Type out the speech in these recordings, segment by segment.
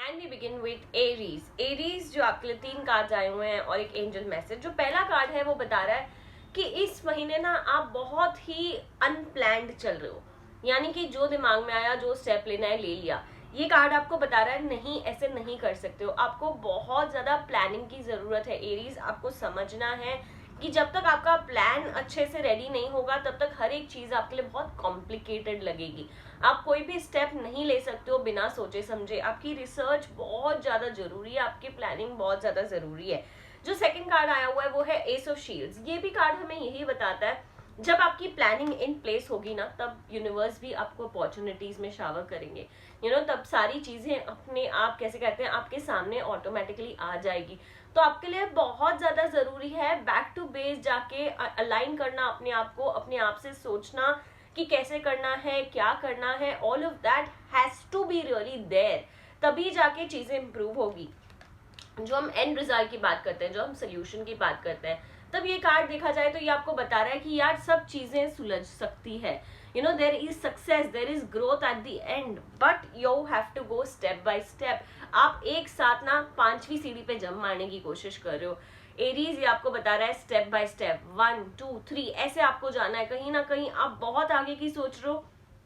And we begin with Aries. Aries जो आपके लिए 3 कार्ड आए हुए हैं और एक एंजल मैसेज। जो पहला कार्ड है वो बता रहा है कि इस महीने ना आप बहुत ही अनप्लैन्ड चल रहे हो, यानी कि जो दिमाग में आया, जो स्टेप लेना है ले लिया। ये कार्ड आपको बता रहा है नहीं, ऐसे नहीं कर सकते हो, आपको बहुत ज्यादा प्लानिंग की जरूरत है। एरीज, आपको समझना है कि जब तक आपका प्लान अच्छे से रेडी नहीं होगा तब तक हर एक चीज आपके लिए बहुत कॉम्प्लिकेटेड लगेगी। आप कोई भी स्टेप नहीं ले सकते हो बिना सोचे समझे। आपकी रिसर्च बहुत ज्यादा जरूरी है, आपकी प्लानिंग बहुत ज्यादा जरूरी है। जो सेकंड कार्ड आया हुआ है वो है एस ऑफ शील्ड्स। ये भी कार्ड हमें यही बताता है जब आपकी प्लानिंग इन प्लेस होगी ना, तब यूनिवर्स भी आपको अपॉर्चुनिटीज में शावर करेंगे। तब सारी चीजें अपने आप, कैसे कहते हैं, आपके सामने ऑटोमेटिकली आ जाएगी। तो आपके लिए बहुत ज्यादा जरूरी है बैक टू बेस जाके अलाइन करना अपने आप को, अपने आप से सोचना कि कैसे करना है, क्या करना है। All of that has to be really there, तभी जाके चीजें इंप्रूव होगी। जो हम एंड रिजल्ट की बात करते हैं, जो हम सोल्यूशन की बात करते हैं, तब ये कार्ड देखा जाए तो ये आपको बता रहा है कि यार सब चीजें सुलझ सकती है। There is success, there is growth at the end, but you have to go step by step. आप एक साथ ना 5वीं सीढ़ी पे जंप मारने की कोशिश कर रहे हो। एरीज, ये आपको बता रहा है स्टेप बाय स्टेप, 1 2 3 ऐसे आपको जाना है। कहीं ना कहीं आप बहुत आगे की सोच रहे हो,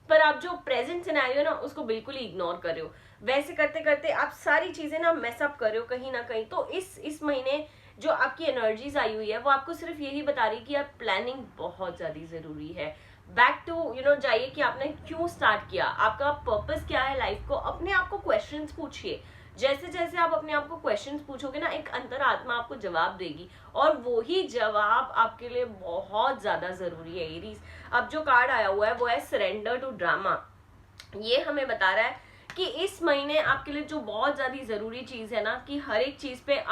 पर आप जो प्रेजेंट सिनेरियो ना उसको बिल्कुल ही इग्नोर कर रहे हो। वैसे करते करते आप सारी चीजें ना मेसअप कर रहे हो कहीं ना कहीं। तो इस महीने जो आपकी एनर्जीज आई हुई है वो आपको सिर्फ यही बता रही है कि आप प्लानिंग बहुत ज्यादा जरूरी है। बैक टू जाइए कि आपने क्यों स्टार्ट किया, आपका पर्पस क्या है लाइफ को। अपने आप को क्वेश्चंस पूछिए। जैसे जैसे आप अपने आप को क्वेश्चंस पूछोगे ना, एक अंतरात्मा आपको जवाब देगी और वो ही जवाब आपके लिए बहुत ज्यादा जरूरी है एरीज। अब जो कार्ड आया हुआ है वो है सरेंडर टू ड्रामा। ये हमें बता रहा है कि इस महीने आपके लिए जो बहुत ज्यादा जरूरी चीज है ना, कि हर एक चीज पे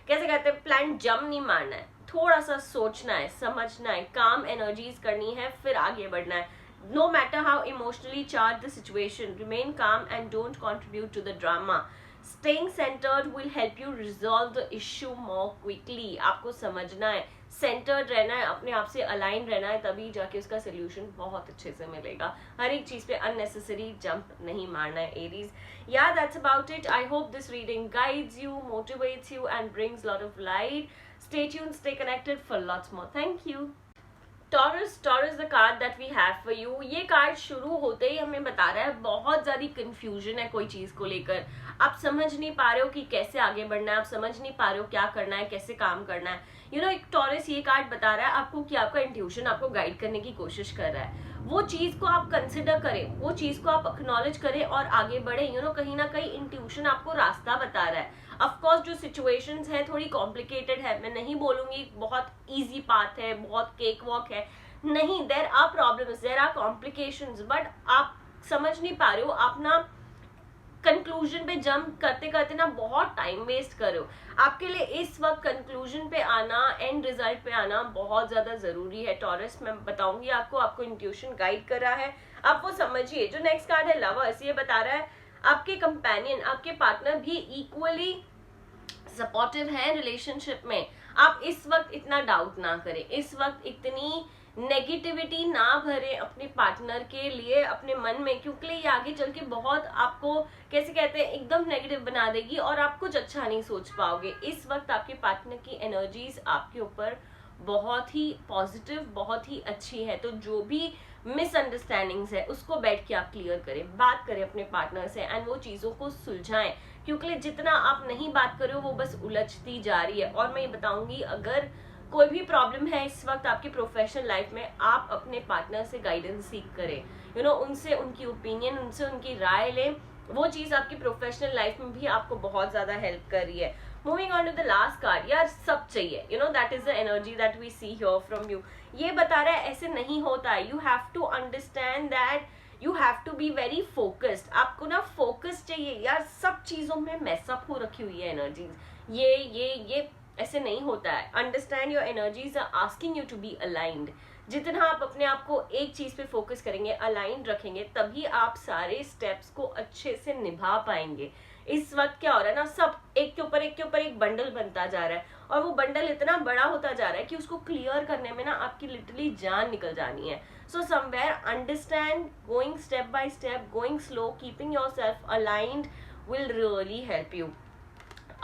कैसे कहते हैं, प्लान जम नहीं मारना है, थोड़ा सा सोचना है, समझना है, काम एनर्जीज करनी है, फिर आगे बढ़ना है। No matter how emotionally charge the situation, remain calm and don't contribute to the drama. Staying centred will help you resolve the issue more quickly. आपको समझना है, सेंटर्ड रहना है, अपने आप से अलाइन रहना है, तभी जाके उसका सोल्यूशन बहुत अच्छे से मिलेगा। हर एक चीज पे अननेसेसरी जंप नहीं मारना है Aries. Yeah, that's about it. I hope this reading guides you, motivates you, and brings a lot of light. Stay tuned, stay connected for lots more. Thank you. Taurus the card that we have for you. ये card शुरू होते ही हमें बता रहा है बहुत ज्यादा confusion है कोई चीज को लेकर। आप समझ नहीं पा रहे हो कि कैसे आगे बढ़ना है, आप समझ नहीं पा रहे हो क्या करना है, कैसे काम करना है। एक टॉरस ये कार्ड बता रहा है आपको कि आपका इंट्यूशन आपको गाइड करने की कोशिश कर रहा है। वो चीज को आप कंसिडर करें, वो चीज को आप एक्नॉलेज करें और आगे बढ़े। कहीं ना कहीं इंट्यूशन आपको रास्ता बता रहा है। ऑफकोर्स जो सिचुएशंस है थोड़ी कॉम्प्लिकेटेड है, मैं नहीं बोलूंगी बहुत इजी पाथ है, बहुत केक वॉक है, नहीं। There are problems, there are complications, but आप समझ नहीं पा रहे हो। आप ना कंक्लूजन पे जंप करते करते ना बहुत टाइम वेस्ट कर रहे हो। आपके लिए इस वक्त कंक्लूजन पे आना, एंड रिजल्ट पे आना बहुत ज्यादा जरूरी है टॉरस। मैं बताऊंगी आपको इंट्यूशन गाइड कर रहा है, आप वो समझिए। जो नेक्स्ट कार्ड है लवर्स, ये बता रहा है आपके कंपेनियन, आपके पार्टनर भी इक्वली सपोर्टिव है रिलेशनशिप में। आप इस वक्त इतना डाउट ना करें, इस वक्त इतनी नेगेटिविटी ना भरे अपने पार्टनर के लिए अपने मन में, क्योंकि ये आगे चल के बहुत आपको, कैसे कहते हैं, एकदम नेगेटिव बना देगी और आप कुछ अच्छा नहीं सोच पाओगे। इस वक्त आपके पार्टनर की एनर्जीज आपके ऊपर बहुत ही पॉजिटिव, बहुत ही अच्छी है। तो जो भी मिसअंडरस्टैंडिंग्स है उसको बैठ के आप क्लियर करें, बात करें अपने पार्टनर से एंड वो चीजों को सुलझाएं, क्योंकि जितना आप नहीं बात कर रहे हो वो बस उलझती जा रही है। और मैं ये बताऊंगी, अगर कोई भी प्रॉब्लम है इस वक्त आपकी प्रोफेशनल लाइफ में, आप अपने पार्टनर से गाइडेंस सीख करें। उनसे उनकी ओपिनियन, उनसे उनकी राय लें। वो चीज आपकी प्रोफेशनल लाइफ में भी आपको बहुत ज्यादा हेल्प कर रही है। Moving on to the last card, यार सब चाहिए, that is the energy that we see here from you. ये बता रहा है ऐसे नहीं होता है। You have to understand that you have to be very focused. आपको ना फोकस चाहिए यार, सब चीजों में मैसअप हो रखी हुई है एनर्जीज। ये ऐसे नहीं होता है। Understand your energies are asking you to be aligned. जितना आप अपने आप को एक चीज पे फोकस करेंगे, अलाइंड रखेंगे, तभी आप सारे स्टेप्स को अच्छे से निभा पाएंगे। इस वक्त क्या हो रहा है ना, सब एक के ऊपर एक बंडल बनता जा रहा है और वो बंडल इतना बड़ा होता जा रहा है कि उसको क्लियर करने में ना आपकी लिटरली जान निकल जानी है। So somewhere understand, going step by step, going slow, keeping yourself aligned will really help you.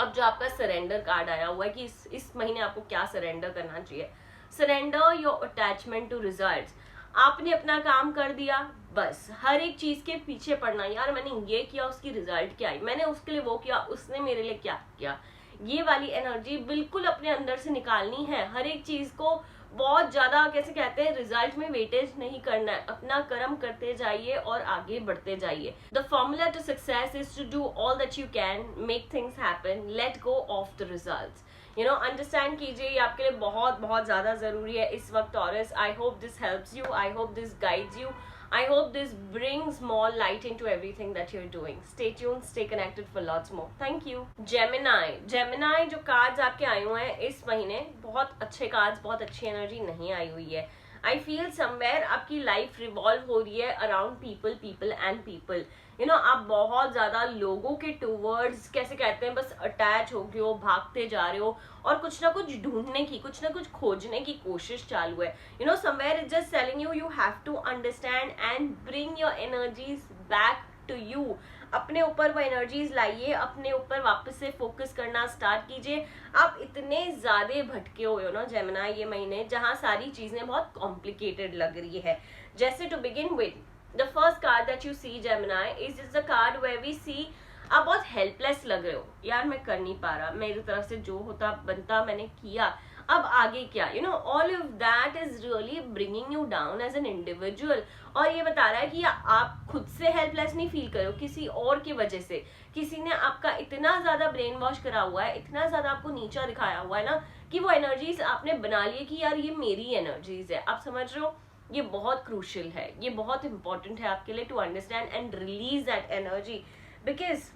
अब जो आपका सरेंडर कार्ड आया हुआ है कि इस महीने आपको क्या सरेंडर करना चाहिए, surrender your attachment to results. आपने अपना काम कर दिया, बस हर एक चीज के पीछे पड़ना, यार मैंने ये किया उसकी रिजल्ट क्या आई, मैंने उसके लिए वो किया उसने मेरे लिए क्या किया, ये वाली एनर्जी बिल्कुल अपने अंदर से निकालनी है। हर एक चीज को बहुत ज्यादा कैसे कहते हैं रिजल्ट में वेटेज नहीं करना है, अपना कर्म करते जाइए और आगे बढ़ते जाइए। The formula to success is to do all that you can, make things happen, let go of the results. You know, understand कीजिए, ये आपके लिए बहुत बहुत ज्यादा जरूरी है इस वक्त taurus. I hope this helps you, I hope this guides you, I hope this brings more light into everything that you're doing. Stay tuned, stay connected for lots more. Thank you. Gemini जो cards आपके आए हुए हैं इस महीने, बहुत अच्छे cards, बहुत अच्छी एनर्जी नहीं आई हुई है। आई फील समवेयर आपकी लाइफ रिवॉल्व हो रही है around people and people. You know, आप बहुत ज्यादा लोगों के टूवर्ड्स कैसे कहते हैं बस अटैच हो गए हो, भागते जा रहे हो और कुछ ना कुछ ढूंढने की, कुछ ना कुछ खोजने की कोशिश चालू है। You know, somewhere it just telling you have to understand and bring your energies back to you. अपने ऊपर वो एनर्जीज लाइए, अपने ऊपर वापस से फोकस करना स्टार्ट कीजिए। आप इतने ज्यादा भटके हुए हो ना जेमिनी ये महीने, जहां सारी चीजें बहुत कॉम्प्लिकेटेड लग रही है। जैसे to begin with the first card that you see Gemini is the card where we see आप बहुत हेल्पलेस लग रहे हो, यार मैं कर नहीं पा रहा, मेरी तरफ से जो होता बनता मैंने किया, अब आगे क्या। You know, all of that is really bringing you down as an individual. और ये बता रहा है कि आप खुद से हेल्पलेस नहीं फील करो, किसी और की वजह से, किसी ने आपका इतना ज्यादा ब्रेन वॉश करा हुआ है, इतना ज्यादा आपको नीचा दिखाया हुआ है ना कि वो एनर्जीज आपने बना ली कि यार ये मेरी एनर्जीज है। आप समझ रहे हो, ये बहुत क्रूशियल है, ये बहुत इंपॉर्टेंट है आपके लिए to understand and release that energy, because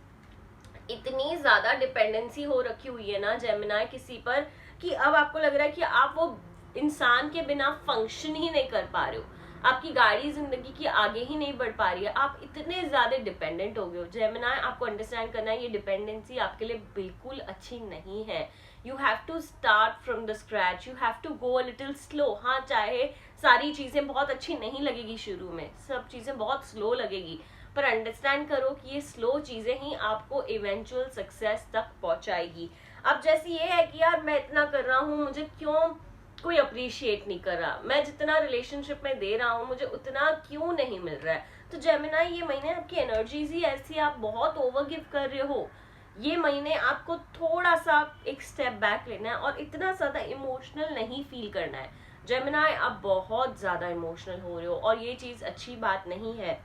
इतनी ज्यादा डिपेंडेंसी हो रखी हुई है ना जेमिनी किसी पर कि अब आपको लग रहा है कि आप वो इंसान के बिना फंक्शन ही नहीं कर पा रहे हो, आपकी गाड़ी जिंदगी की आगे ही नहीं बढ़ पा रही है, आप इतने ज्यादा डिपेंडेंट हो गए हो। जेमिनी आपको अंडरस्टैंड करना है, ये डिपेंडेंसी आपके लिए बिल्कुल अच्छी नहीं है। You have to start from the scratch, you have to go a little slow. हाँ, चाहे सारी चीजें बहुत अच्छी नहीं लगेगी शुरू में, सब चीजें बहुत स्लो लगेगी, पर अंडरस्टैंड करो कि ये स्लो चीजें ही आपको इवेंचुअल सक्सेस तक पहुंचाएगी। अब जैसे ये है कि यार मैं इतना कर रहा हूँ, मुझे क्यों कोई अप्रिशिएट नहीं कर रहा, मैं जितना रिलेशनशिप में दे रहा हूँ मुझे उतना क्यों नहीं मिल रहा है। तो जेमिनी ये महीने आपकी एनर्जीज ही ऐसी, आप बहुत ओवर गिव कर रहे हो। ये महीने आपको थोड़ा सा एक स्टेप बैक लेना है और इतना ज्यादा इमोशनल नहीं फील करना है। जेमिनी आप बहुत ज्यादा इमोशनल हो रहे हो और ये चीज अच्छी बात नहीं है।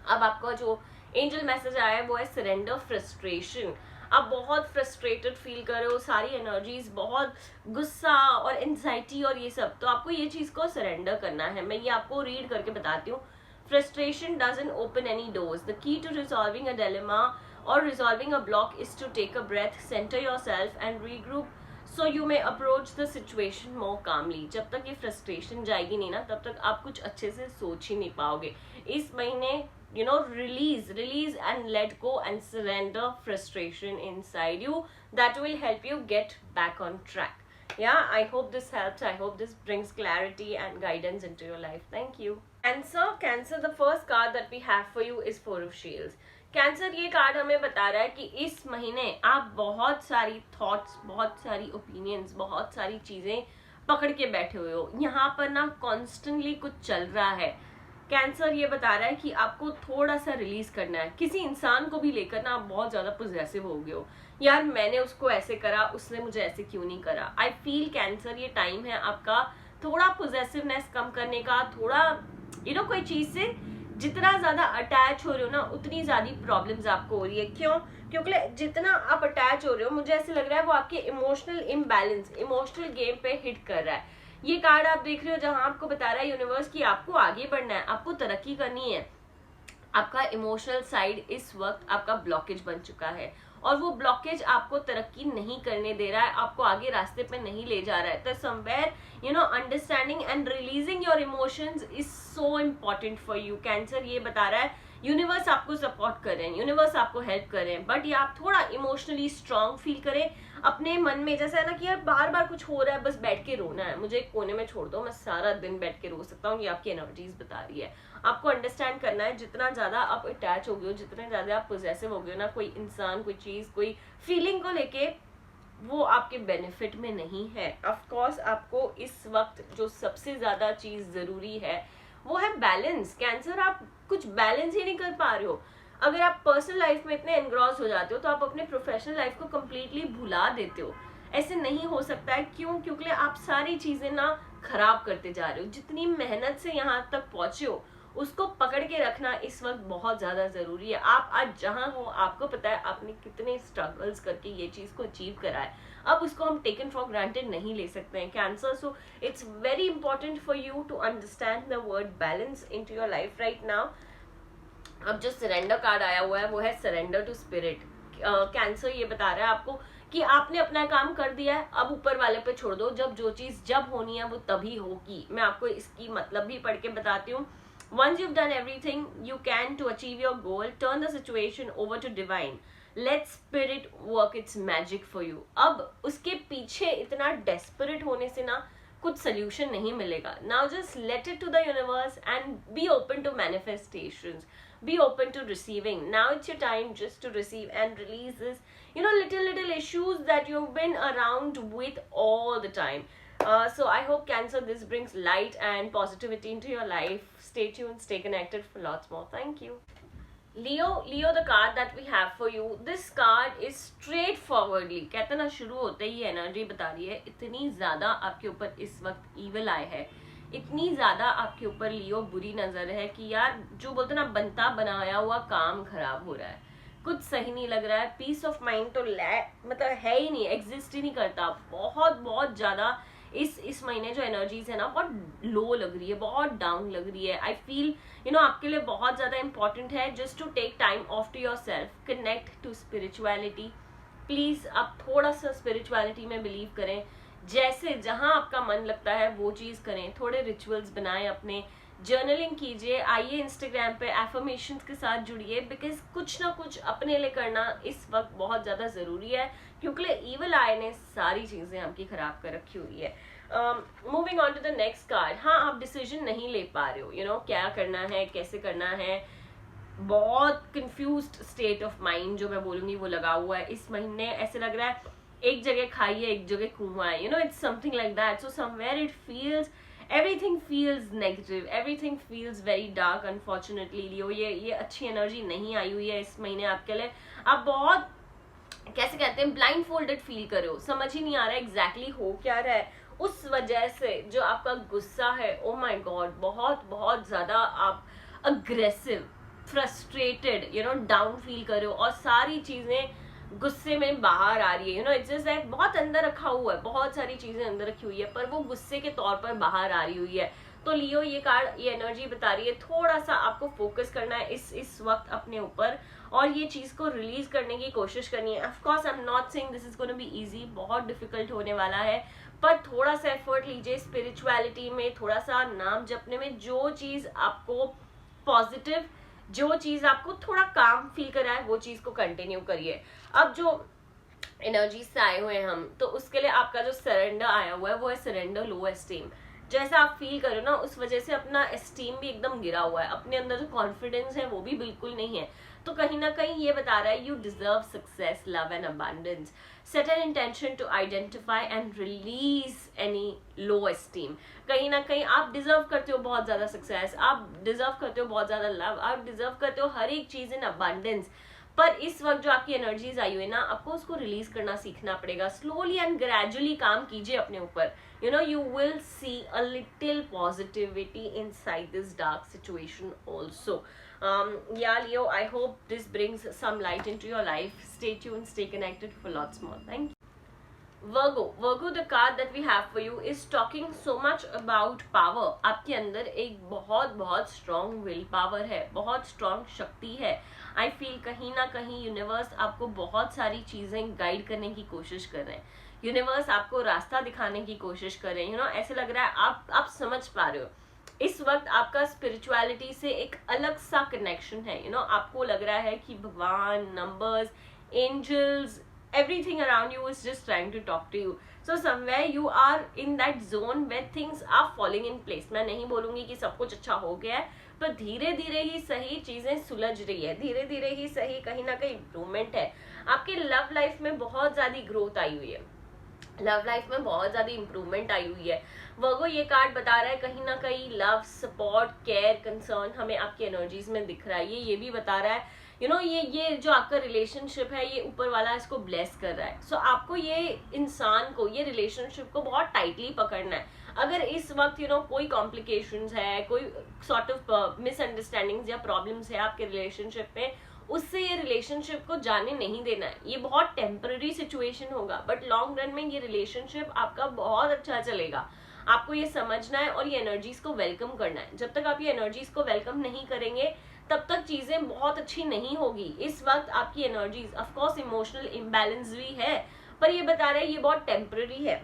अब आपका जो एंजल मैसेज आया है वो है सरेंडर फ्रस्ट्रेशन। आप बहुत फ्रस्ट्रेटेड फील कर रहे हो, सारी एनर्जीज बहुत गुस्सा और एंजाइटी और ये सब, तो आपको ये चीज को सरेंडर करना है। मैं ये आपको रीड करके बताती हूँ। Frustration doesn't open any doors, the key to resolving a dilemma or resolving a block is to take a breath, center yourself and regroup so you may approach the situation more calmly। जब तक ये frustration जाएगी नहीं ना, तब तक आप कुछ अच्छे से सोच ही नहीं पाओगे। इस महीने you know, release and let go and surrender frustration inside you, that will help you get back on track. Yeah, I hope this helps, I hope this brings clarity and guidance into your life. Thank you. Cancer, the first card that we have for you is Four of Shields. Cancer ये card हमें बता रहा है कि इस महीने आप बहुत सारी थॉट्स, बहुत सारी ओपिनियंस, बहुत सारी चीजें पकड़ के बैठे हुए हो, यहाँ पर ना कॉन्स्टेंटली कुछ चल रहा है। कैंसर ये बता रहा है कि आपको थोड़ा सा रिलीज करना है। किसी इंसान को भी लेकर ना आप बहुत ज्यादा पोजेसिव हो गए हो, यार मैंने उसको ऐसे करा, उसने मुझे ऐसे क्यों नहीं करा। आई फील कैंसर ये टाइम है आपका थोड़ा पोजेसिवनेस कम करने का, थोड़ा कोई चीज से जितना ज्यादा अटैच हो रहे हो ना उतनी ज्यादा प्रॉब्लम्स आपको हो रही है। क्यों? क्योंकि जितना आप अटैच हो रहे हो, मुझे ऐसे लग रहा है वो आपके इमोशनल इम्बैलेंस, इमोशनल गेम पे हिट कर रहा है। ये कार्ड आप देख रहे हो जहां आपको बता रहा है यूनिवर्स कि आपको आगे बढ़ना है, आपको तरक्की करनी है। आपका इमोशनल साइड इस वक्त आपका ब्लॉकेज बन चुका है और वो ब्लॉकेज आपको तरक्की नहीं करने दे रहा है, आपको आगे रास्ते पे नहीं ले जा रहा है। तो somewhere understanding and releasing your emotions is so important for you. Cancer ये बता रहा है यूनिवर्स आपको सपोर्ट कर रहे हैं, यूनिवर्स आपको हेल्प कर रहे हैं, बट ये आप थोड़ा इमोशनली स्ट्रांग फील करें अपने मन में। जैसा है ना कि यार बार बार कुछ हो रहा है, बस बैठ के रोना है, मुझे एक कोने में छोड़ दो, मैं सारा दिन बैठ के रो सकता हूँ, ये आपकी एनर्जीज बता रही है। आपको अंडरस्टैंड करना है, जितना ज्यादा आप अटैच हो गए हो, जितने ज्यादा आप पोजेसिव हो गए हो ना कोई इंसान, कोई चीज, कोई फीलिंग को लेके, वो आपके बेनिफिट में नहीं है। ऑफ कोर्स आपको इस वक्त जो सबसे ज्यादा चीज जरूरी है वो है बैलेंस। कैंसर, आप कुछ बैलेंस ही नहीं कर पा रहे हो। अगर आप पर्सनल लाइफ में इतने एनग्रॉस हो जाते हो तो आप अपने प्रोफेशनल लाइफ को कंप्लीटली भुला देते हो। ऐसे नहीं हो सकता है। क्यों? क्योंकि आप सारी चीजें ना खराब करते जा रहे हो। जितनी मेहनत से यहाँ तक पहुंचे हो उसको पकड़ के रखना इस वक्त बहुत ज्यादा जरूरी है। आप आज जहां हो आपको पता है आपने कितने स्ट्रगल्स करके ये चीज को अचीव करा है, अब उसको हम टेकन फॉर ग्रांटेड नहीं ले सकते हैं। Cancer, so it's very important for you to understand the word balance into your life right now. अब जो सरेंडर कार्ड आया हुआ है वो है सरेंडर टू स्पिरिट। कैंसर ये बता रहा है आपको कि आपने अपना काम कर दिया है, अब ऊपर वाले पे छोड़ दो। जब जो चीज जब होनी है वो तभी होगी। मैं आपको इसकी मतलब भी पढ़ के बताती हूँ। Once you've done everything you can to achieve your goal, turn the situation over to divine. Let spirit work its magic for you. अब उसके पीछे इतना desperate होने से ना कुछ solution नहीं मिलेगा. Now just let it to the universe and be open to manifestations. Be open to receiving. Now it's your time just to receive and release this, little issues that you've been around with all the time. So I hope Cancer, this brings light and positivity into your life. Stay tuned, stay connected for lots more. Thank you. Leo, the card that we have for you, this card is straightforwardly, कहते ना शुरू होते ही energy बता रही है इतनी ज्यादा आपके ऊपर इस वक्त ईविल आए है, इतनी ज्यादा आपके ऊपर लियो बुरी नजर है कि यार जो बोलते ना बनता बनाया हुआ काम खराब हो रहा है, कुछ सही नहीं लग रहा है। पीस ऑफ माइंड तो मतलब है ही नहीं, एग्जिस्ट ही नहीं करता। बहुत ज्यादा इस महीने जो एनर्जीज है ना बहुत लो लग रही है, बहुत डाउन लग रही है। आई फील आपके लिए बहुत ज्यादा इंपॉर्टेंट है just to take time off to your self, connect to spirituality. Please आप थोड़ा सा स्पिरिचुअलिटी में बिलीव करें, जैसे जहां आपका मन लगता है वो चीज करें। थोड़े रिचुअल्स बनाएं, अपने जर्नलिंग कीजिए, आइए इंस्टाग्राम पे एफर्मेशंस के साथ जुड़िए, बिकॉज कुछ ना कुछ अपने लिए करना इस वक्त बहुत ज्यादा जरूरी है, क्योंकि ईविल आई ने सारी चीजें आपकी खराब कर रखी हुई है। Moving on to the next card. हाँ, आप डिसीजन नहीं ले पा रहे हो, क्या करना है, कैसे करना है, बहुत कंफ्यूज्ड स्टेट ऑफ माइंड जो मैं बोलूंगी वो लगा हुआ है इस महीने। ऐसे लग रहा है एक जगह खाई है एक जगह कुआं है, it's something like that. So somewhere it feels, everything feels negative, everything feels very dark unfortunately. लियो, ये अच्छी एनर्जी नहीं आई हुई है इस महीने आपके लिए। आप बहुत कैसे कहते हैं ब्लाइंड फोल्डेड फील कर रहे हो, समझ ही नहीं आ रहा है एग्जैक्टली हो क्या रहा है। उस वजह से जो आपका गुस्सा है, ओ माय गॉड, बहुत ज्यादा आप अग्रेसिव, फ्रस्ट्रेटेड, डाउन फील कर रहे हो और सारी चीजें गुस्से में बाहर आ रही है। इट्स जस्ट दैट बहुत अंदर रखा हुआ है, बहुत सारी चीजें अंदर रखी हुई है पर वो गुस्से के तौर पर बाहर आ रही हुई है। तो लियो, ये कार्ड, ये एनर्जी बता रही है थोड़ा सा आपको फोकस करना है इस वक्त अपने ऊपर और ये चीज को रिलीज करने की कोशिश करनी है। Of course I am not saying this is gonna be easy, बहुत डिफिकल्ट होने वाला है, पर थोड़ा सा एफर्ट लीजिए स्पिरिचुअलिटी में, थोड़ा सा नाम जपने में। जो चीज आपको पॉजिटिव, जो चीज आपको थोड़ा काम फील कराए वो चीज को कंटिन्यू करिए। अब जो एनर्जी से आए हुए हैं हम, तो उसके लिए आपका जो सरेंडर आया हुआ है वो है सरेंडर लो एस्टीम। जैसा आप फील करो ना उस वजह से अपना एस्टीम भी एकदम गिरा हुआ है, अपने अंदर जो कॉन्फिडेंस है वो भी बिल्कुल नहीं है। तो कहीं ना कहीं ये बता रहा है you deserve success, love and abundance. Set an intention to identify and release any low esteem. कहीं ना कहीं आप डिजर्व करते हो बहुत ज्यादा सक्सेस, आप डिजर्व करते हो बहुत ज्यादा लव, आप डिजर्व करते हो हर एक चीज इन अबंडेंस। पर इस वक्त जो आपकी एनर्जीज आई हुई है ना, आपको उसको रिलीज करना सीखना पड़ेगा। स्लोली एंड ग्रेजुअली काम कीजिए अपने ऊपर। You will see a little positivity inside this dark situation also. Yeah, Leo, I hope this brings some light into your life. Stay tuned, stay connected for lots more. Thank you. Virgo, the card that we have for you is talking so much about power. आपके अंदर एक बहुत strong will power है, बहुत strong शक्ति है। I feel कहीं ना कहीं यूनिवर्स आपको बहुत सारी चीजें गाइड करने की कोशिश कर रहे हैं, यूनिवर्स आपको रास्ता दिखाने की कोशिश कर रहे हैं। ऐसे लग रहा है आप समझ पा रहे हो इस वक्त आपका स्पिरिचुअलिटी से एक अलग सा कनेक्शन है। आपको लग रहा है कि भगवान, numbers, angels, everything around you is just trying to talk to you. So somewhere you are in that zone where things are falling in place. मैं नहीं बोलूंगी कि सब कुछ अच्छा हो गया है, पर धीरे धीरे ही सही चीजें सुलझ रही है, धीरे धीरे ही सही कहीं ना कहीं इम्प्रूवमेंट है। आपके लव लाइफ में बहुत ज्यादा ग्रोथ आई हुई है, लव लाइफ में बहुत ज्यादा इंप्रूवमेंट आई हुई है। वर्गो ये कार्ड बता रहा है कहीं ना कहीं लव, सपोर्ट, केयर, कंसर्न हमें आपकी एनर्जीज में दिख रहा है। ये भी बता रहा है ये जो आपका रिलेशनशिप है, ये ऊपर वाला इसको ब्लेस कर रहा है। सो आपको ये इंसान को, ये रिलेशनशिप को बहुत टाइटली पकड़ना है। अगर इस वक्त कोई कॉम्प्लिकेशंस है, कोई सॉर्ट ऑफ मिसअंडरस्टैंडिंग्स या प्रॉब्लम्स है आपके रिलेशनशिप में, उससे ये रिलेशनशिप को जाने नहीं देना है। ये बहुत टेम्पररी सिचुएशन होगा, बट लॉन्ग रन में ये रिलेशनशिप आपका बहुत अच्छा चलेगा। आपको ये समझना है और ये एनर्जीज को वेलकम करना है। जब तक आप ये एनर्जीज को वेलकम नहीं करेंगे तब तक चीजें बहुत अच्छी नहीं होगी। इस वक्त आपकी energies, of course emotional imbalance भी है, पर ये बता रहे हैं ये बहुत टेम्पररी है।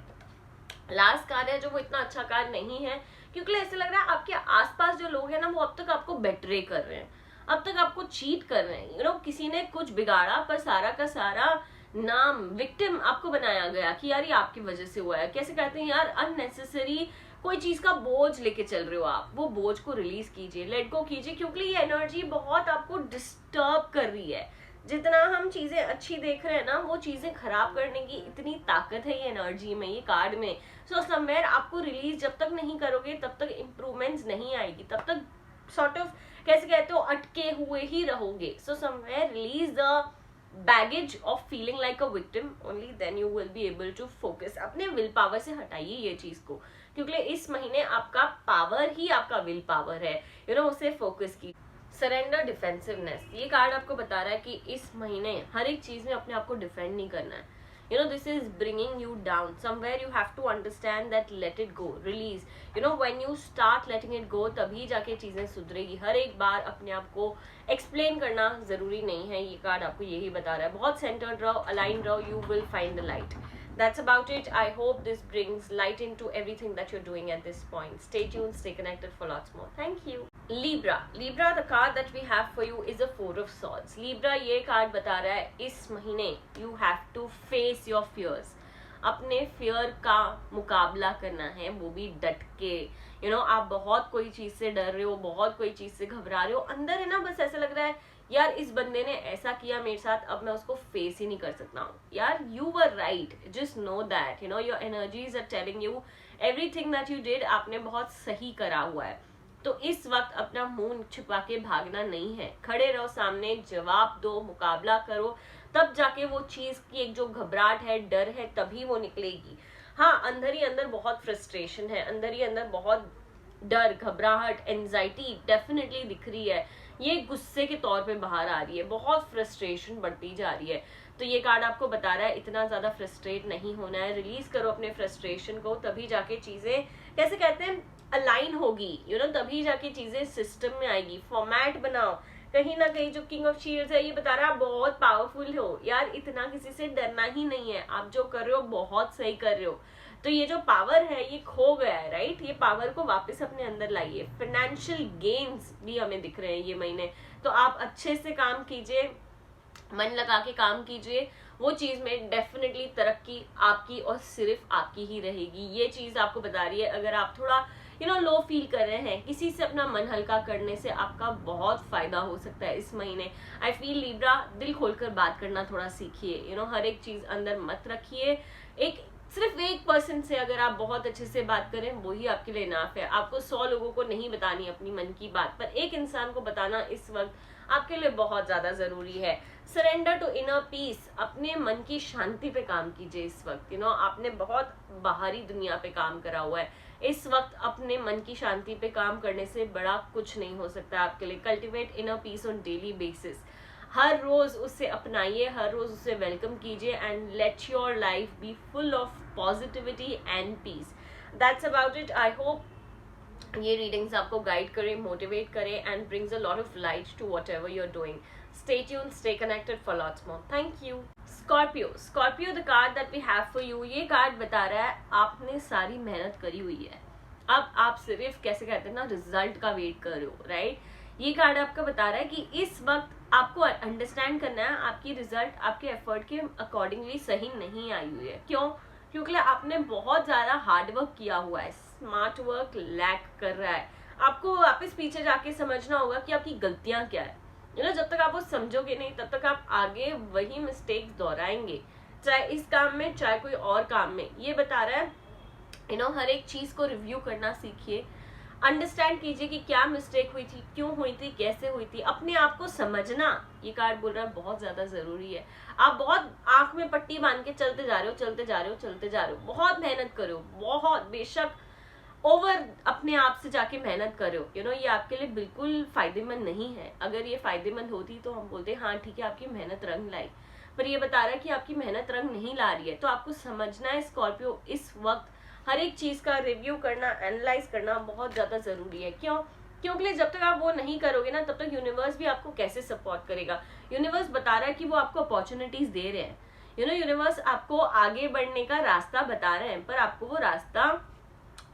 लास्ट कार्ड है जो वो इतना अच्छा कार्ड नहीं है, क्योंकि ऐसे लग रहा है आपके आसपास जो लोग हैं ना, वो अब तक आपको बेट्रे कर रहे हैं, अब तक आपको चीट कर रहे हैं। किसी ने कुछ बिगाड़ा, पर सारा का सारा नाम विक्टिम आपको बनाया गया कि यार ये आपकी वजह से हुआ है। कैसे कहते हैं यार, अननेसेसरी कोई चीज का बोझ लेके चल रहे हो आप, वो बोझ को रिलीज कीजिए, लेट गो कीजिए, क्योंकि ये एनर्जी बहुत आपको डिस्टर्ब कर रही है। जितना हम चीजें अच्छी देख रहे हैं ना, वो चीजें खराब करने की इतनी ताकत है ये एनर्जी में, ये कार्ड में। सो समवेयर आपको रिलीज जब तक नहीं करोगे तब तक इम्प्रूवमेंट्स नहीं आएगी, तब तक सॉर्ट ऑफ कैसे कहते हो अटके हुए ही रहोगे। So somewhere release the baggage of feeling like a victim, only then you will be able to focus। अपने विल पावर से हटाइए ये चीज को, क्योंकि इस महीने आपका पावर ही आपका विल पावर है। उसे फोकस की। सरेंडर, डिफेंसिवनेस, ये कार्ड आपको बता रहा है कि इस महीने हर एक चीज में अपने आप को डिफेंड नहीं करना है। This is bringing you down. Somewhere you have to understand that let it go, release. When you start letting it go, तभी जाके चीजें सुधरेगी। हर एक बार अपने आप को एक्सप्लेन करना जरूरी नहीं है, ये कार्ड आपको यही बता रहा है। बहुत सेंटर्ड रहो, अलाइन रहो, you will find the light. That's about it. I hope this brings light into everything that you're doing at this point. Stay tuned, stay connected for lots more. Thank you. Libra, the card that we have for you is a Four of Swords. Libra ये card बता रहा है इस महीने you have to face your fears. अपने fear का मुकाबला करना है, वो भी डट के। आप बहुत कोई चीज से डर रहे हो, बहुत कोई चीज से घबरा रहे हो, अंदर है ना बस ऐसा लग रहा है यार इस बंदे ने ऐसा किया मेरे साथ, अब मैं उसको फेस ही नहीं कर सकता हूँ। यार you were right, just know that your energies are telling you everything that you did, आपने बहुत सही करा हुआ है। तो इस वक्त अपना मुंह छिपा के भागना नहीं है, खड़े रहो सामने, जवाब दो, मुकाबला करो, तब जाके वो चीज की एक जो घबराहट है, डर है, तभी वो निकलेगी। हाँ, अंदर ही अंदर बहुत फ्रस्ट्रेशन है, अंदर ही अंदर बहुत डर, घबराहट, एंजाइटी डेफिनेटली दिख रही है, ये गुस्से के तौर पे बाहर आ रही है, बहुत फ्रस्ट्रेशन बढ़ती जा रही है। तो ये कार्ड आपको बता रहा है इतना ज्यादा फ्रस्ट्रेट नहीं होना है, रिलीज करो अपने फ्रस्ट्रेशन को, तभी जाके चीजें कैसे कहते हैं अलाइन होगी, तभी जाके चीजें सिस्टम में आएगी। फॉर्मेट बनाओ। कहीं ना कहीं जो किंग ऑफ शील्ड्स है ये बता रहा है आप बहुत पावरफुल हो यार, इतना किसी से डरना ही नहीं है, आप जो कर रहे हो बहुत सही कर रहे हो। तो ये जो पावर है ये खो गया है, राइट, ये पावर को वापस अपने अंदर लाइए। फाइनेंशियल गेन्स भी हमें दिख रहे हैं ये महीने, तो आप अच्छे से काम कीजिए, मन लगा के काम कीजिए, वो चीज में डेफिनेटली तरक्की आपकी और सिर्फ आपकी ही रहेगी। ये चीज आपको बता रही है। अगर आप थोड़ा लो फील कर रहे हैं, किसी से अपना मन हल्का करने से आपका बहुत फायदा हो सकता है इस महीने। आई फील लिब्रा, दिल खोलकर बात करना थोड़ा सीखिए, हर एक चीज अंदर मत रखिए। सिर्फ एक पर्सन से अगर आप बहुत अच्छे से बात करें वही आपके लिए इनाफ है। आपको 100 लोगों को नहीं बतानी अपनी मन की बात, पर एक इंसान को बताना इस वक्त आपके लिए बहुत ज्यादा जरूरी है। सरेंडर टू इनर पीस, अपने मन की शांति पे काम कीजिए इस वक्त। आपने बहुत बाहरी दुनिया पे काम करा हुआ है, इस वक्त अपने मन की शांति पे काम करने से बड़ा कुछ नहीं हो सकता आपके लिए। Cultivate inner peace on daily basis, हर रोज उससे अपनाइए, हर रोज उसे वेलकम कीजिए, and let your life be full of positivity and peace. That's about it. I hope ये रीडिंग्स आपको गाइड करें, मोटिवेट करें, and brings a lot of light to whatever you are doing. Stay tuned, stay connected for lots more. Thank you. Scorpio, the card that we have for you, ये card बता रहा है आपने सारी मेहनत करी हुई है, अब आप सिर्फ कैसे कहते हैं ना, रिजल्ट का वेट कर रहे हो, राइट। ये कार्ड आपका बता रहा है कि इस वक्त आपको अंडरस्टैंड करना है आपकी रिजल्ट आपके एफर्ट के अकॉर्डिंगली सही नहीं आई हुई है। क्यों? क्योंकि आपने बहुत ज्यादा हार्ड वर्क किया हुआ है, स्मार्ट वर्क लैक कर रहा है। आपको वापस पीछे जाके समझना होगा कि आपकी गलतियां क्या है। जब तक आप वो समझोगे नहीं तब तक आप आगे वही मिस्टेक्स दोहराएंगे, चाहे इस काम में चाहे कोई और काम में। ये बता रहा है हर एक चीज को रिव्यू करना सीखिए, अंडरस्टैंड कीजिए कि क्या मिस्टेक हुई थी, क्यों हुई थी, कैसे हुई थी, अपने आप को समझना। ये कार्ड बोल रहा है बहुत ज्यादा जरूरी है। आप बहुत आंख में पट्टी बांध के चलते जा रहे हो, चलते जा रहे हो, चलते जा रहे हो, बहुत मेहनत करो, बहुत बेशक ओवर अपने आप से जाके मेहनत करो, ये आपके लिए बिल्कुल फायदेमंद नहीं है। अगर ये फायदेमंद होती तो हम बोलते हाँ ठीक है आपकी मेहनत रंग लाई, पर ये बता रहा है कि आपकी मेहनत रंग नहीं ला रही है। तो आपको समझना है स्कॉर्पियो, इस वक्त हर एक चीज का रिव्यू करना, एनालाइज करना बहुत ज्यादा जरूरी है। क्यों? क्योंकि जब तक आप वो नहीं करोगे ना तब तक यूनिवर्स भी आपको कैसे सपोर्ट करेगा। यूनिवर्स बता रहा है कि वो आपको अपॉर्चुनिटीज दे रहे हैं, यूनिवर्स आपको आगे बढ़ने का रास्ता बता रहे हैं, पर आपको वो रास्ता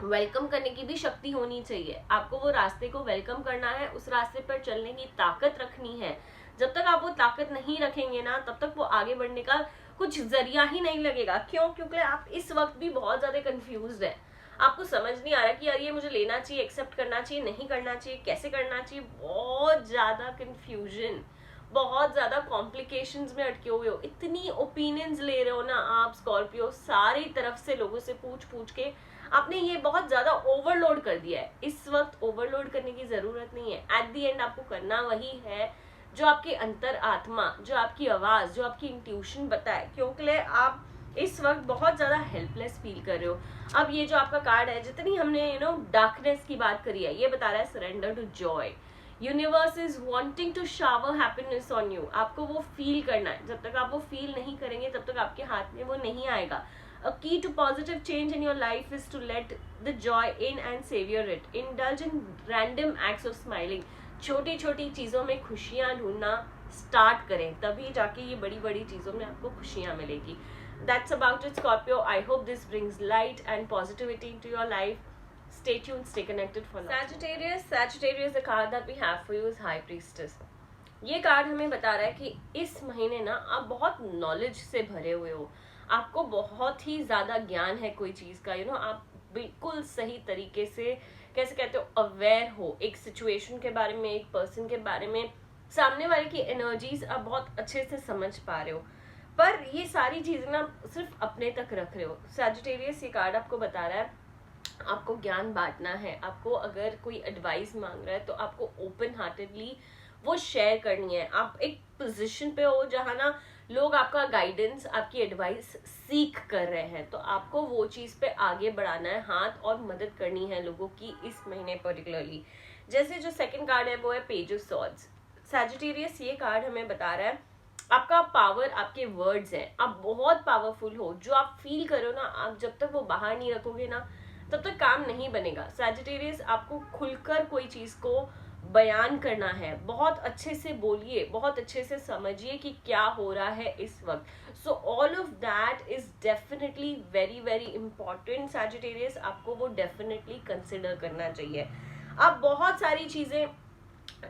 वेलकम करने की भी शक्ति होनी चाहिए। आपको वो रास्ते को वेलकम करना है, उस रास्ते पर चलने की ताकत रखनी है। जब तक आप वो ताकत नहीं रखेंगे ना तब तक वो आगे बढ़ने का कुछ जरिया ही नहीं लगेगा। क्यों? क्योंकि आप इस वक्त भी बहुत ज्यादा कंफ्यूज है, आपको समझ नहीं आ रहा कि यार ये मुझे लेना चाहिए, एक्सेप्ट करना चाहिए, नहीं करना चाहिए, कैसे करना चाहिए। बहुत ज्यादा कंफ्यूजन, बहुत ज्यादा कॉम्प्लिकेशंस में अटके हुए हो, इतनी ओपिनियंस ले रहे हो ना आप स्कॉर्पियो, सारी तरफ से लोगों से पूछ पूछ के आपने ये बहुत ज्यादा ओवरलोड कर दिया है। इस वक्त ओवरलोड करने की जरूरत नहीं है। एट द एंड आपको करना वही है जो आपकी अंतर आत्मा, जो आपकी आवाज, जो आपकी इंट्यूशन बताए। क्योंकि आप इस वक्त बहुत ज्यादा हेल्पलेस फील कर रहे हो। अब ये जो आपका कार्ड है, जितनी हमने डार्कनेस की बात करी है, ये बता रहा है surrender to joy. Universe is wanting to shower happiness on you. आपको वो फील करना है, जब तक आप वो फील नहीं करेंगे तब तक आपके हाथ में वो नहीं आएगा। A key to positive change in your life is to let the joy in and savor it. Indulge in random acts of smiling. छोटी छोटी चीजों में खुशियां ढूंढना स्टार्ट करें, तभी जाके ये बड़ी बड़ी चीजों में आपको खुशियां मिलेगी। That's about it, Scorpio. I hope this brings light and positivity into your life. Stay tuned, stay connected for now. Sagittarius, the card that we have for you is High Priestess. ये card हमें बता रहा है कि इस महीने ना आप बहुत नॉलेज से भरे हुए हो, आपको बहुत ही ज्यादा ज्ञान है कोई चीज का। आप बिल्कुल सही तरीके से कैसे कहते हो अवेयर हो एक सिचुएशन के बारे में, एक पर्सन के बारे में, सामने वाले की एनर्जीज आप बहुत अच्छे से समझ पा रहे हो। पर ये सारी चीजें ना सिर्फ अपने तक रख रहे हो। सैजिटेरियस ये कार्ड आपको बता रहा है आपको ज्ञान बांटना है। आपको अगर कोई एडवाइस मांग रहा है तो आपको ओपन हार्टेडली वो शेयर करनी है। आप एक पोजीशन पे हो जहाँ ना लोग आपका गाइडेंस, आपकी एडवाइस सीख कर रहे हैं, तो आपको वो चीज पे आगे बढ़ाना है, हाथ और मदद करनी है लोगों की इस महीने पर्टिकुलरली। जैसे जो सेकंड कार्ड है वो है पेज ऑफ सॉर्ड्स। सैजिटेरियस ये कार्ड हमें बता रहा है आपका पावर आपके वर्ड्स हैं, आप बहुत पावरफुल हो। जो आप फील करो ना, आप जब तक वो बाहर नहीं रखोगे ना तब तक काम नहीं बनेगा। सैजिटेरियस आपको खुलकर कोई चीज को बयान करना है, बहुत अच्छे से बोलिए, बहुत अच्छे से समझिए कि क्या हो रहा है इस वक्त। So all of that is definitely very very important. Sagittarius आपको वो डेफिनेटली कंसिडर करना चाहिए। आप बहुत सारी चीजें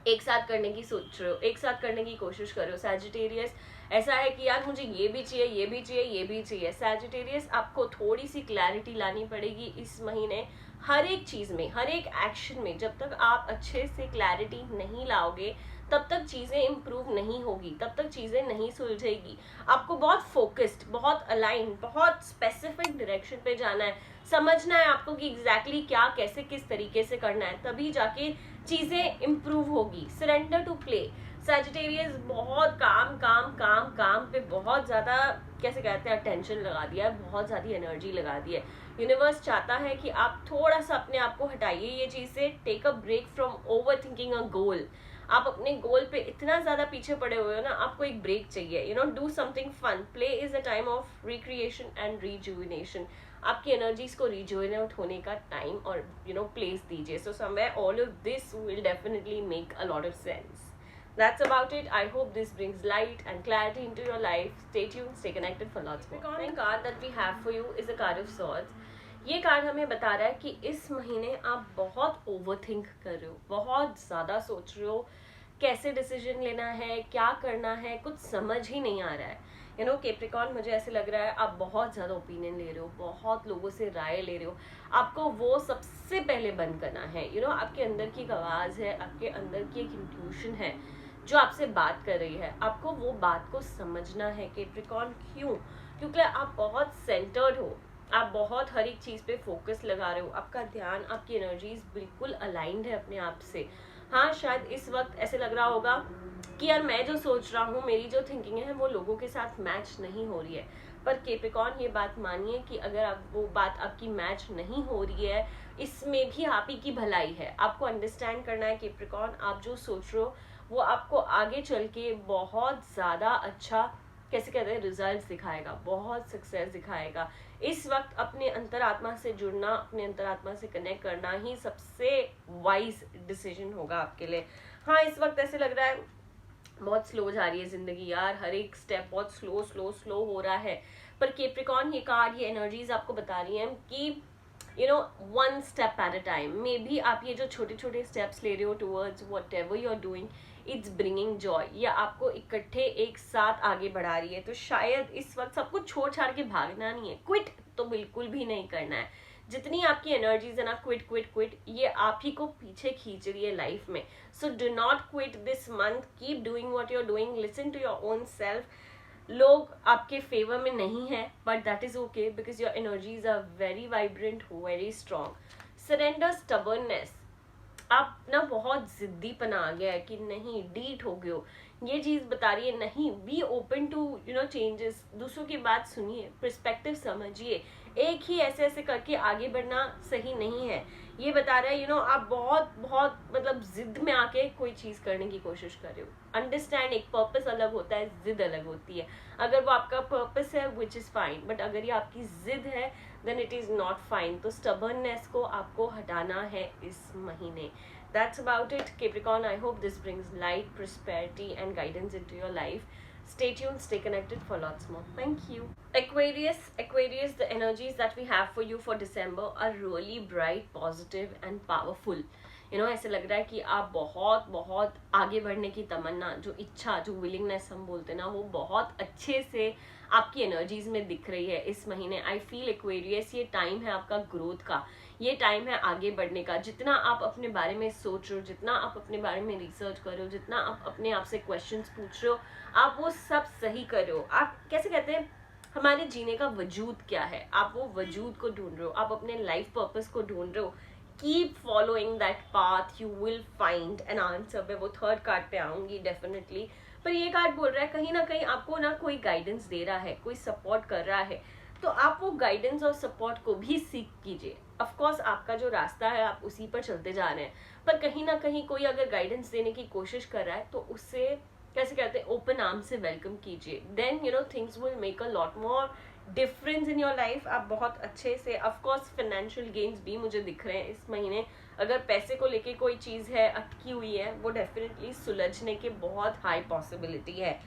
एक साथ करने की सोच रहे हो, एक साथ करने की कोशिश कर रहे हो। सैजिटेरियस ऐसा है कि यार मुझे ये भी चाहिए, ये भी चाहिए, ये भी चाहिए। सैजिटेरियस आपको थोड़ी सी क्लैरिटी लानी पड़ेगी इस महीने हर एक चीज में, हर एक एक्शन में। जब तक आप अच्छे से क्लैरिटी नहीं लाओगे तब तक चीजें इंप्रूव नहीं होगी, तब तक चीजें नहीं सुलझेगी। आपको बहुत फोकस्ड, बहुत अलाइन, बहुत स्पेसिफिक डायरेक्शन पे जाना है। समझना है आपको कि एग्जैक्टली क्या, कैसे, किस तरीके से करना है, तभी जाके चीजें इंप्रूव होगी। Surrender to play. सैजिटेरियस बहुत काम काम काम काम पे बहुत ज्यादा कैसे कहते हैं अटेंशन लगा दिया है, बहुत ज्यादा एनर्जी लगा दी है। यूनिवर्स चाहता है कि आप थोड़ा सा अपने आप को हटाइए ये चीज से। Take a break from overthinking a goal. आप अपने गोल पे इतना ज्यादा पीछे पड़े हुए हो ना, आपको एक ब्रेक चाहिए। Do something fun. Play is a time of recreation and rejuvenation. आपकी एनर्जीज को रिजुविनेट होने का टाइम और प्लेस दीजिए। So somewhere all of this will definitely make a lot of sense. That's about it. I hope this brings light and clarity into your life. Stay tuned, stay connected for lots more. The card that we have for you is a card of swords. ये card हमें बता रहा है कि इस महीने आप बहुत ओवरथिंक कर रहे हो, बहुत ज़्यादा सोच रहे हो, कैसे डिसीजन लेना है, क्या करना है, कुछ समझ ही नहीं आ रहा है। कैप्रिकॉर्न, मुझे ऐसे लग रहा है आप बहुत ज़्यादा ओपिनियन ले रहे हो, बहुत लोगों से राय ले रहे हो। आपको वो सबसे पहले बंद करना है। आपके अंदर की एक आवाज़ है, आपके अंदर की एक इंट्यूशन है जो आपसे बात कर रही है। आपको वो बात को समझना है कैप्रिकॉर्न। क्योंकि आप बहुत सेंटर्ड हो, आप बहुत हर एक चीज़ पे फोकस लगा रहे हो, आपका ध्यान, आपकी एनर्जीज बिल्कुल अलाइंड है अपने आप से। हाँ, शायद इस वक्त ऐसे लग रहा होगा कि यार मैं जो सोच रहा हूँ, मेरी जो थिंकिंग है वो लोगों के साथ मैच नहीं हो रही है। पर कैप्रिकॉर्न, ये बात मानिए कि अगर आप वो बात आपकी मैच नहीं हो रही है, इसमें भी आप ही की भलाई है। आपको अंडरस्टैंड करना है कैप्रिकॉर्न, आप जो सोच रहे हो वो आपको आगे चल के बहुत ज़्यादा अच्छा, कैसे कहते हैं, रिजल्ट दिखाएगा, बहुत सक्सेस दिखाएगा। इस वक्त अपने अंतरात्मा से जुड़ना, अपने अंतरात्मा से कनेक्ट करना ही सबसे वाइज डिसीजन होगा आपके लिए। हाँ, इस वक्त ऐसे लग रहा है बहुत स्लो जा रही है जिंदगी यार, हर एक स्टेप बहुत स्लो स्लो स्लो हो रहा है। पर कैप्रिकॉर्न, ये कार्ड, ये एनर्जीज आपको बता रही हैं कि one step at a time. Maybe आप ये जो छोटे छोटे स्टेप्स ले रहे हो towards whatever you are doing, it's bringing joy, या आपको इकट्ठे एक साथ आगे बढ़ा रही है। तो शायद इस वक्त सब कुछ छोड़ छाड़ के भागना नहीं है, क्विट तो बिल्कुल भी नहीं करना है। जितनी आपकी एनर्जीज है ना, क्विट क्विट क्विट, ये आप ही को पीछे खींच रही है लाइफ में। So do not quit this month, keep doing what you are doing, listen to your own self. लोग आपके फेवर में नहीं है, but that is okay, because your energies are very vibrant, very strong. Surrender stubbornness, आप ना बहुत जिद्दीपना आ गया है कि नहीं, डीट हो गए हो, ये चीज बता रही है। नहीं, बी ओपन टू चेंजेस, दूसरों की बात सुनिए, पर्सपेक्टिव समझिए, एक ही ऐसे ऐसे करके आगे बढ़ना सही नहीं है। ये बता रहा है आप बहुत बहुत मतलब जिद में आके कोई चीज करने की कोशिश कर रहे हो। अंडरस्टैंड, एक पर्पस अलग होता है, जिद अलग होती है। अगर वो आपका पर्पस है, विच इज फाइन, बट अगर ये आपकी जिद है, then it is not fine. तो स्टबर्ननेस को आपको हटाना है इस महीने। That's about it, Capricorn. I hope this brings light, prosperity, and guidance into your life. Stay tuned, stay connected for lots more. Thank you. Aquarius, the energies that we have for you for December are really bright, positive, and powerful. ऐसे लग रहा है कि आप बहुत बहुत आगे बढ़ने की तमन्ना, जो इच्छा, जो विलिंगनेस हम बोलते हैं ना, वो बहुत अच्छे से आपकी एनर्जीज में दिख रही है इस महीने। आई फील एक्वेरियस, ये टाइम है आपका ग्रोथ का, ये टाइम है आगे बढ़ने का। जितना आप अपने बारे में सोच रहे हो, जितना आप अपने बारे में रिसर्च कर रहे हो, जितना आप अपने आप से क्वेश्चंस पूछ रहे हो, आप वो सब सही कर रहे हो। आप कैसे कहते हैं, हमारे जीने का वजूद क्या है, आप वो वजूद को ढूंढ रहे हो, आप अपने लाइफ पर्पस को ढूंढ रहे हो। Keep following that path, you will find an answer. मैं वो थर्ड कार्ड पे आऊंगी डेफिनेटली। पर ये कार्ड बोल रहा है कहीं ना कहीं आपको ना कोई गाइडेंस दे रहा है, कोई सपोर्ट कर रहा है, तो आप वो गाइडेंस और सपोर्ट को भी सीख कीजिए। ऑफकोर्स आपका जो रास्ता है आप उसी पर चलते जा रहे हैं, पर कहीं ना कहीं कोई अगर गाइडेंस देने की कोशिश कर रहा है तो उससे, कैसे कहते हैं, ओपन आर्म से वेलकम कीजिए। Then things will make a lot more difference in your life. आप बहुत अच्छे से, ऑफकोर्स फाइनेंशियल गेन्स भी मुझे दिख रहे हैं इस महीने। अगर पैसे को लेके कोई चीज है, अटकी हुई है, वो डेफिनेटली सुलझने के बहुत हाई पॉसिबिलिटी है।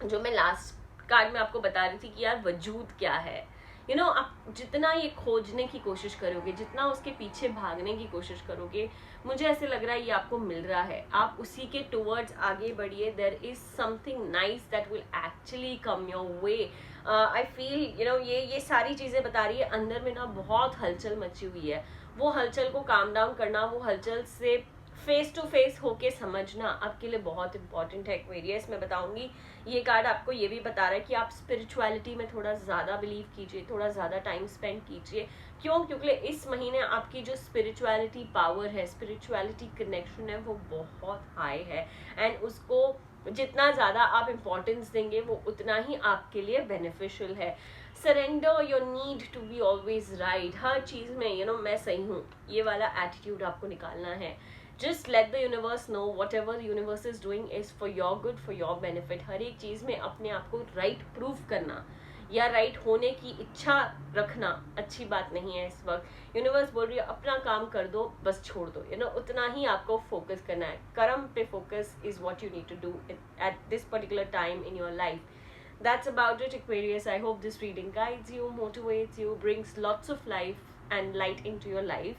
जो मैं लास्ट कार्ड में आपको बता रही थी कि यार वजूद क्या है, आप जितना ये खोजने की कोशिश करोगे, जितना उसके पीछे भागने की कोशिश करोगे, मुझे ऐसे लग रहा है ये आपको मिल रहा है। आप उसी के टुवर्ड्स आगे बढ़िए। There is something nice that will actually come your way. I feel ये सारी चीजें बता रही है अंदर में ना बहुत हलचल मची हुई है। वो हलचल को काम डाउन करना, वो हलचल से फेस टू फेस होके समझना आपके लिए बहुत इंपॉर्टेंट है एक्वेरियस। मैं बताऊंगी, ये कार्ड आपको ये भी बता रहा है कि आप स्पिरिचुअलिटी में थोड़ा ज़्यादा बिलीव कीजिए, थोड़ा ज़्यादा टाइम स्पेंड कीजिए। क्यों? क्योंकि इस महीने आपकी जो स्पिरिचुअलिटी पावर है, स्पिरिचुअलिटी कनेक्शन है, वो बहुत हाई है। एंड उसको जितना ज़्यादा आप इम्पोर्टेंस देंगे वो उतना ही आपके लिए बेनिफिशियल है। Surrender your need to be always right. हर चीज़ में मैं सही हूँ, ये वाला एटीट्यूड आपको निकालना है। Just let the universe know whatever universe is doing is for your good, for your benefit. हर एक चीज़ में अपने आप को राइट प्रूव करना या राइट होने की इच्छा रखना अच्छी बात नहीं है इस वक्त। यूनिवर्स बोल रही है अपना काम कर दो, बस छोड़ दो, उतना ही आपको फोकस करना है। कर्म पे focus is what you need to do at this particular time in your life. That's about it, Aquarius. I hope this reading guides you, motivates you, brings lots of life and light into your life.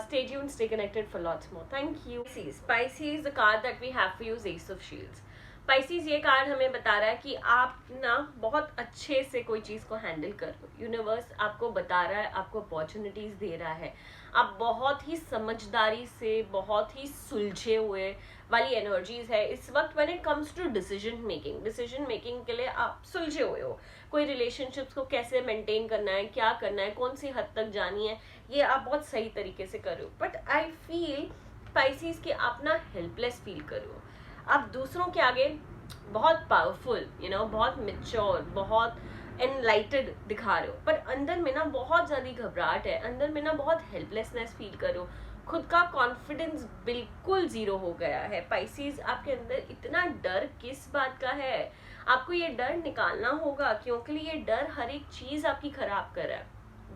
Stay tuned, stay connected for lots more. Thank you. Pisces, the card that we have for you is Ace of Shields. Pisces, ये card हमें बता रहा है कि आप ना बहुत अच्छे से कोई चीज़ को हैंडल कर लो. यूनिवर्स आपको बता रहा है, आपको अपॉर्चुनिटीज़ दे रहा है. आप बहुत ही समझदारी से, बहुत ही सुलझे हुए वाली एनर्जीज है इस वक्त. When it comes to decision making के लिए आप सुलझे हुए हो. कोई रिलेशनशिप्स को कैसे मेंटेन करना है, क्या करना है, कौन सी हद तक जानी है, ये आप बहुत सही तरीके से कर रहे हो. बट आई फील स्पाइसीज कि आप ना हेल्पलेस फील कर रहे हो. आप दूसरों के आगे बहुत पावरफुल, बहुत मेच्योर, बहुत एनलाइटेड दिखा रहे हो, पर अंदर में ना बहुत ज़्यादा घबराहट है, अंदर में ना बहुत हेल्पलेसनेस फील कर रहे हो. खुद का कॉन्फिडेंस बिल्कुल जीरो हो गया है. पाइसीज, आपके अंदर इतना डर किस बात का है? आपको ये डर निकालना होगा, क्योंकि ये डर हर एक चीज़ आपकी खराब कर रहा है.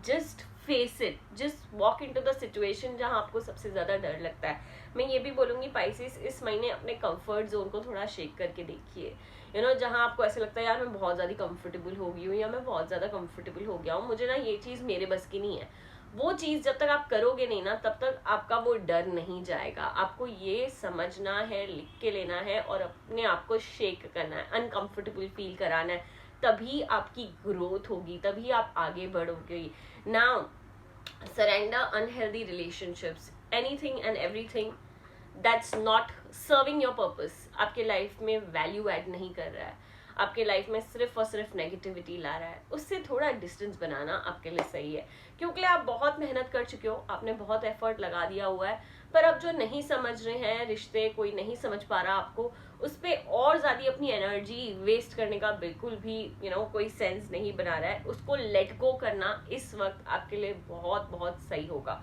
Just face it, just walk into the situation जहां आपको सबसे ज्यादा डर लगता है. मैं ये भी बोलूंगी पाइसेस, इस महीने अपने कंफर्ट जोन को थोड़ा शेक करके देखिए. जहां आपको ऐसा लगता है यार मैं बहुत ज्यादा कंफर्टेबल हो गई हूँ या मैं बहुत ज्यादा कंफर्टेबल हो गया हूँ, मुझे ना ये चीज मेरे बस की नहीं है, वो चीज जब तक आप करोगे नहीं ना तब तक आपका वो डर नहीं जाएगा. आपको ये समझना है, लिख के लेना है और अपने आप को शेक करना है, अनकंफर्टेबल फील कराना है. तभी आपकी ग्रोथ होगी, तभी आप आगे बढ़ोगे. Now surrender unhealthy relationships, anything and everything that's not serving your purpose, आपके लाइफ में वैल्यू ऐड नहीं कर रहा है, आपके लाइफ में सिर्फ और सिर्फ नेगेटिविटी ला रहा है, उससे थोड़ा डिस्टेंस बनाना आपके लिए सही है. क्योंकि आप बहुत मेहनत कर चुके हो, आपने बहुत एफर्ट लगा दिया हुआ है, पर अब जो नहीं समझ रहे हैं रिश्ते, कोई नहीं समझ पा रहा आपको, उस पर और ज़्यादा अपनी एनर्जी वेस्ट करने का बिल्कुल भी कोई सेंस नहीं बना रहा है. उसको लेट गो करना इस वक्त आपके लिए बहुत बहुत सही होगा.